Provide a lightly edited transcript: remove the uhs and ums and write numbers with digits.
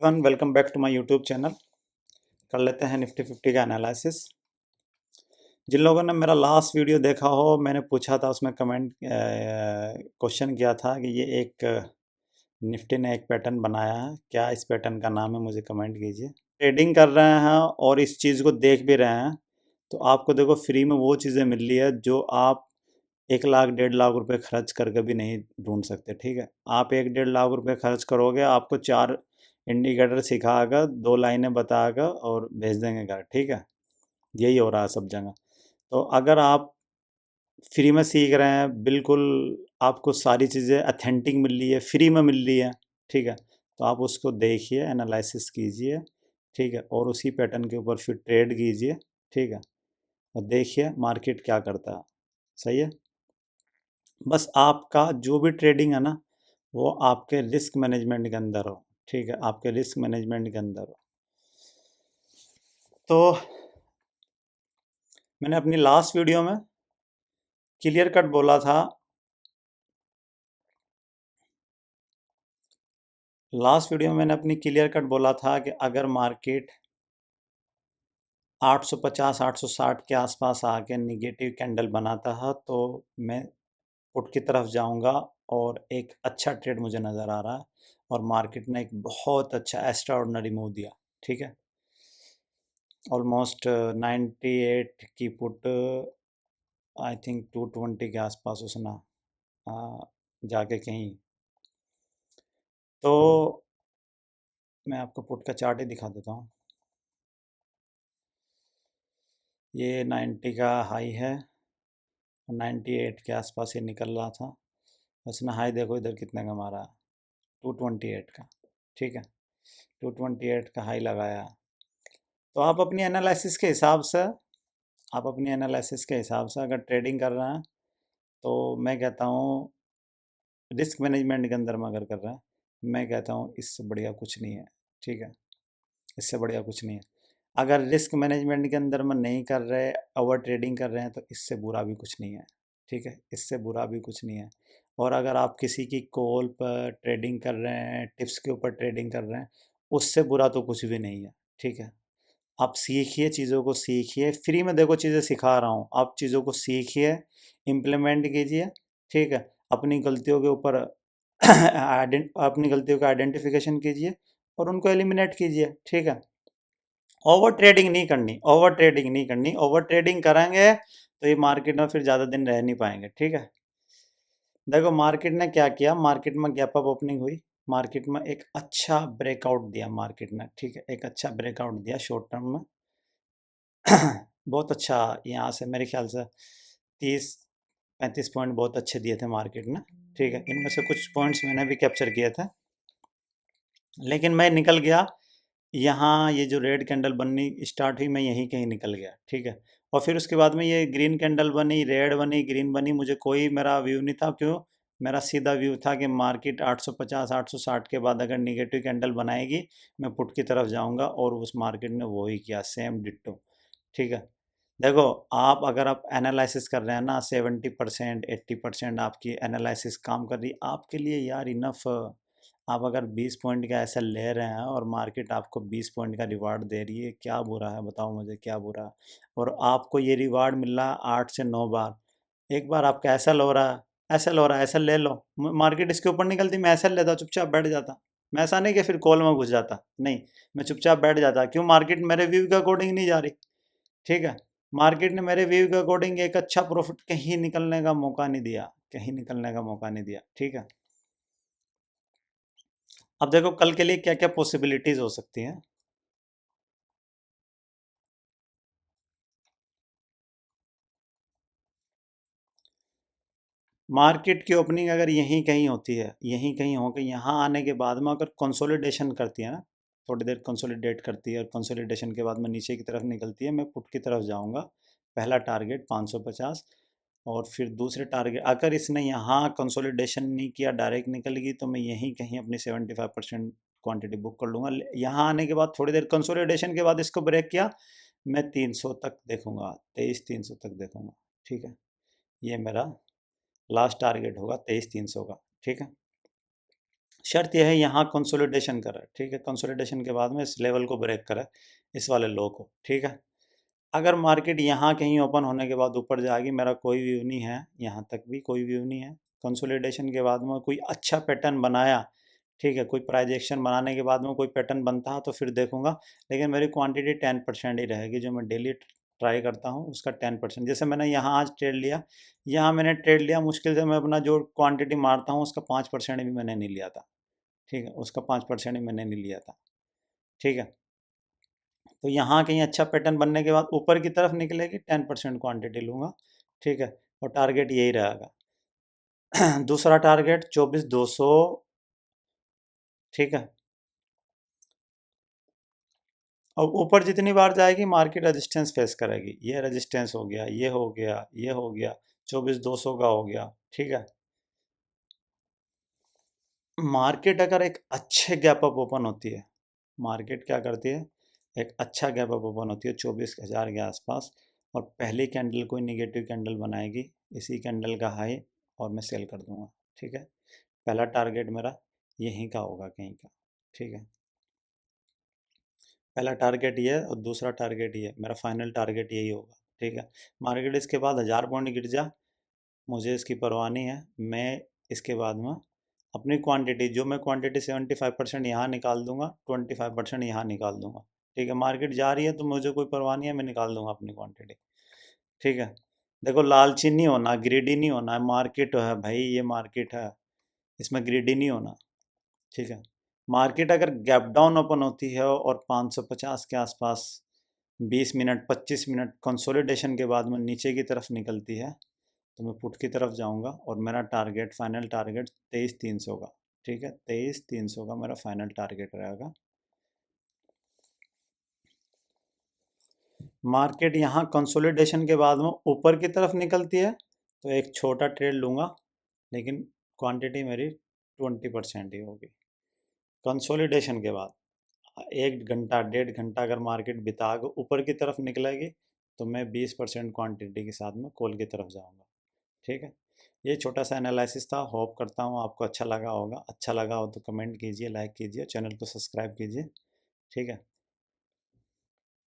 Welcome back to my YouTube channel. कर लेते हैं निफ्टी 50 का एनालिसिस। जिन लोगों ने मेरा लास्ट वीडियो देखा हो, मैंने पूछा था उसमें कमेंट क्वेश्चन किया था कि ये एक निफ्टी ने एक पैटर्न बनाया है, क्या इस पैटर्न का नाम है, मुझे कमेंट कीजिए। ट्रेडिंग कर रहे हैं और इस चीज़ को देख भी रहे हैं तो आपको देखो फ्री में वो चीज़ें मिल रही है जो आप 1 लाख 1.5 लाख रुपए खर्च करके भी नहीं ढूंढ सकते। ठीक है, आप 1-1.5 लाख रुपए खर्च करोगे, आपको 4 इंडिकेटर सिखाकर 2 लाइनें बताकर और भेज देंगे घर। ठीक है, यही हो रहा है सब जगह। तो अगर आप फ्री में सीख रहे हैं, बिल्कुल आपको सारी चीज़ें अथेंटिक मिल रही है, फ्री में मिल रही है। ठीक है, तो आप उसको देखिए, एनालिसिस कीजिए। ठीक है, और उसी पैटर्न के ऊपर फिर ट्रेड कीजिए। ठीक है, और देखिए मार्केट क्या करता है। सही है, बस आपका जो भी ट्रेडिंग है ना, वो आपके रिस्क मैनेजमेंट के अंदर हो। ठीक है, आपके रिस्क मैनेजमेंट के अंदर हो। तो मैंने अपनी लास्ट वीडियो में क्लियर कट बोला था, लास्ट वीडियो में मैंने अपनी क्लियर कट बोला था कि अगर मार्केट 850 860 के आसपास आके निगेटिव कैंडल बनाता है तो मैं पुट की तरफ जाऊंगा, और एक अच्छा ट्रेड मुझे नज़र आ रहा है। और मार्केट ने एक बहुत अच्छा एक्स्ट्रा ऑर्डिनरी मूव दिया। ठीक है, ऑलमोस्ट 98 की पुट आई थिंक 220 के आसपास उसने जाके कहीं। तो मैं आपको पुट का चार्ट ही दिखा देता हूँ। ये 90 का हाई है, 98 के आसपास ये निकल रहा था। उसने हाई देखो इधर कितने का मारा, 228 का। ठीक है, 228 का हाई लगाया। तो आप अपनी एनालिसिस के हिसाब से, आप अपनी एनालिसिस के हिसाब से अगर ट्रेडिंग कर रहे हैं तो मैं कहता हूँ रिस्क मैनेजमेंट के अंदर में अगर कर रहे हैं, मैं कहता हूँ इससे बढ़िया कुछ नहीं है। ठीक है, इससे बढ़िया कुछ नहीं है। अगर रिस्क मैनेजमेंट के अंदर में नहीं कर रहे, ओवर ट्रेडिंग कर रहे हैं, तो इससे बुरा भी कुछ नहीं है। ठीक है, इससे बुरा भी कुछ नहीं है। और अगर आप किसी की कॉल पर ट्रेडिंग कर रहे हैं, टिप्स के ऊपर ट्रेडिंग कर रहे हैं, उससे बुरा तो कुछ भी नहीं है। ठीक है, आप सीखिए, चीज़ों को सीखिए, फ्री में देखो चीज़ें सिखा रहा हूँ, आप चीज़ों को सीखिए, इम्प्लीमेंट कीजिए। ठीक है, अपनी गलतियों के ऊपर अपनी गलतियों का आइडेंटिफिकेशन कीजिए और उनको एलिमिनेट कीजिए। ठीक है, ओवर ट्रेडिंग नहीं करनी, ओवर ट्रेडिंग नहीं करनी। ओवर ट्रेडिंग करेंगे तो ये मार्केट में फिर ज़्यादा दिन रह नहीं पाएंगे। ठीक है, देखो मार्केट ने क्या किया, मार्केट में गैप अप ओपनिंग हुई, मार्केट में एक अच्छा ब्रेकआउट दिया मार्केट ने। ठीक है, एक अच्छा ब्रेकआउट दिया शॉर्ट टर्म में। बहुत अच्छा, यहाँ से मेरे ख्याल से 30-35 पॉइंट बहुत अच्छे दिए थे मार्केट ने। ठीक है, इनमें से कुछ पॉइंट्स मैंने भी कैप्चर किए थे, लेकिन मैं निकल गया यहाँ। ये जो रेड कैंडल बननी स्टार्ट हुई, मैं यहीं कहीं निकल गया। ठीक है, और फिर उसके बाद में ये ग्रीन कैंडल बनी, रेड बनी, ग्रीन बनी, मुझे कोई मेरा व्यू नहीं था। क्यों? मेरा सीधा व्यू था कि मार्केट 850 860 के बाद अगर निगेटिव कैंडल बनाएगी, मैं पुट की तरफ जाऊंगा, और उस मार्केट ने वही किया, सेम डिट्टो। ठीक है, देखो आप अगर आप एनालिसिस कर रहे हैं ना, 70% 80% आपकी एनालिसिस काम कर रही है आपके लिए, यार इनफ। आप अगर 20 पॉइंट का ऐसा ले रहे हैं और मार्केट आपको 20 पॉइंट का रिवार्ड दे रही है, क्या बुरा है बताओ मुझे, क्या बुरा है? और आपको ये रिवार्ड मिल रहा है 8 से 9 बार। एक बार आपका ऐसा हो रहा है, ऐसा हो रहा है, ऐसा ले लो। मार्केट इसके ऊपर निकलती, मैं ऐसा लेता, चुपचाप बैठ जाता। मैं ऐसा नहीं कि फिर कॉल में घुस जाता, नहीं, मैं चुपचाप बैठ जाता। क्यों? मार्केट मेरे व्यू के अकॉर्डिंग नहीं जा रही। ठीक है, मार्केट ने मेरे व्यू के अकॉर्डिंग एक अच्छा प्रॉफिट कहीं निकलने का मौका नहीं दिया, कहीं निकलने का मौका नहीं दिया। ठीक है, अब देखो कल के लिए क्या क्या पॉसिबिलिटीज हो सकती हैं। मार्केट की ओपनिंग अगर यहीं कहीं होती है, यहीं कहीं होकर यहाँ आने के बाद में अगर कंसोलिडेशन करती है ना, थोड़ी देर कंसोलिडेट करती है और कंसोलिडेशन के बाद में नीचे की तरफ निकलती है, मैं पुट की तरफ जाऊंगा। पहला टारगेट 550, और फिर दूसरे टारगेट अगर इसने यहाँ कंसोलिडेशन नहीं किया, डायरेक्ट निकल गई, तो मैं यहीं कहीं अपनी 75% क्वांटिटी बुक कर लूँगा। यहाँ आने के बाद थोड़ी देर कंसोलिडेशन के बाद इसको ब्रेक किया, मैं 300 तक देखूंगा, 23-300 तक देखूंगा। ठीक है, ये मेरा लास्ट टारगेट होगा 23-300 का। ठीक है, शर्त यह है यहाँ कंसोलिडेशन करे, ठीक है, कंसोलिडेशन के बाद में इस लेवल को ब्रेक करे, इस वाले लो को, ठीक है। अगर मार्केट यहाँ कहीं ओपन होने के बाद ऊपर जाएगी, मेरा कोई व्यू नहीं है, यहाँ तक भी कोई व्यू नहीं है। कंसोलिडेशन के बाद में कोई अच्छा पैटर्न बनाया, ठीक है, कोई प्राइस एक्शन बनाने के बाद में कोई पैटर्न बनता है तो फिर देखूंगा, लेकिन मेरी क्वांटिटी 10% ही रहेगी, जो मैं डेली ट्राई करता हूँ उसका 10%। जैसे मैंने यहाँ आज ट्रेड लिया, यहाँ मैंने ट्रेड लिया, मुश्किल से मैं अपना जो क्वांटिटी मारता हूँ उसका 5% भी मैंने नहीं लिया था, ठीक है, उसका 5% ही मैंने नहीं लिया था, ठीक है। तो यहाँ कहीं अच्छा पैटर्न बनने के बाद ऊपर की तरफ निकलेगी, 10% क्वांटिटी लूँगा, ठीक है, और टारगेट यही रहेगा। दूसरा टारगेट 24,200, ठीक है। और ऊपर जितनी बार जाएगी मार्केट रेजिस्टेंस फेस करेगी, ये रेजिस्टेंस हो गया, ये हो गया, ये हो गया, 24,200 का हो गया, ठीक है। मार्केट अगर एक अच्छे गैप अप ओपन होती है, मार्केट क्या करती है, एक अच्छा गैप अप ओपन होती है 24,000 के आसपास, और पहली कैंडल कोई निगेटिव कैंडल बनाएगी, इसी कैंडल का हाई, और मैं सेल कर दूंगा, ठीक है। पहला टारगेट मेरा यहीं का होगा, कहीं का, ठीक है। पहला टारगेट ये है और दूसरा टारगेट ये है, मेरा फाइनल टारगेट यही होगा, ठीक है। मार्केट इसके बाद 1000 पॉइंट गिर जा, मुझे इसकी परवाह नहीं है, मैं इसके बाद में अपनी क्वांटिटी, जो मैं क्वांटिटी 75% यहाँ निकाल दूंगा, 25% यहाँ निकाल दूंगा, ठीक है। मार्केट जा रही है तो मुझे कोई परवाह नहीं है, मैं निकाल दूंगा अपनी क्वांटिटी, ठीक है। देखो, लालची नहीं होना, ग्रीडी नहीं होना है, मार्केट है भाई, ये मार्केट है, इसमें ग्रीडी नहीं होना, ठीक है। मार्केट अगर गैप डाउन ओपन होती है और 550 के आसपास 20 मिनट 25 मिनट कंसोलिडेशन के बाद में नीचे की तरफ निकलती है, तो मैं पुट की तरफ जाऊंगा, और मेरा टारगेट, फाइनल टारगेट 23,300 का, ठीक है, 23,300 का मेरा फाइनल टारगेट रहेगा। मार्केट यहाँ कंसोलिडेशन के बाद में ऊपर की तरफ निकलती है तो एक छोटा ट्रेड लूँगा, लेकिन क्वांटिटी मेरी 20% ही होगी। कंसोलिडेशन के बाद 1 घंटा 1.5 घंटा अगर मार्केट बिता के ऊपर की तरफ निकलेगी, तो मैं 20% क्वांटिटी के साथ में कॉल की तरफ जाऊंगा, ठीक है। ये छोटा सा एनालिसिस था, होप करता हूँ आपको अच्छा लगा होगा। अच्छा लगा हो तो कमेंट कीजिए, लाइक कीजिए, चैनल को सब्सक्राइब कीजिए, ठीक है।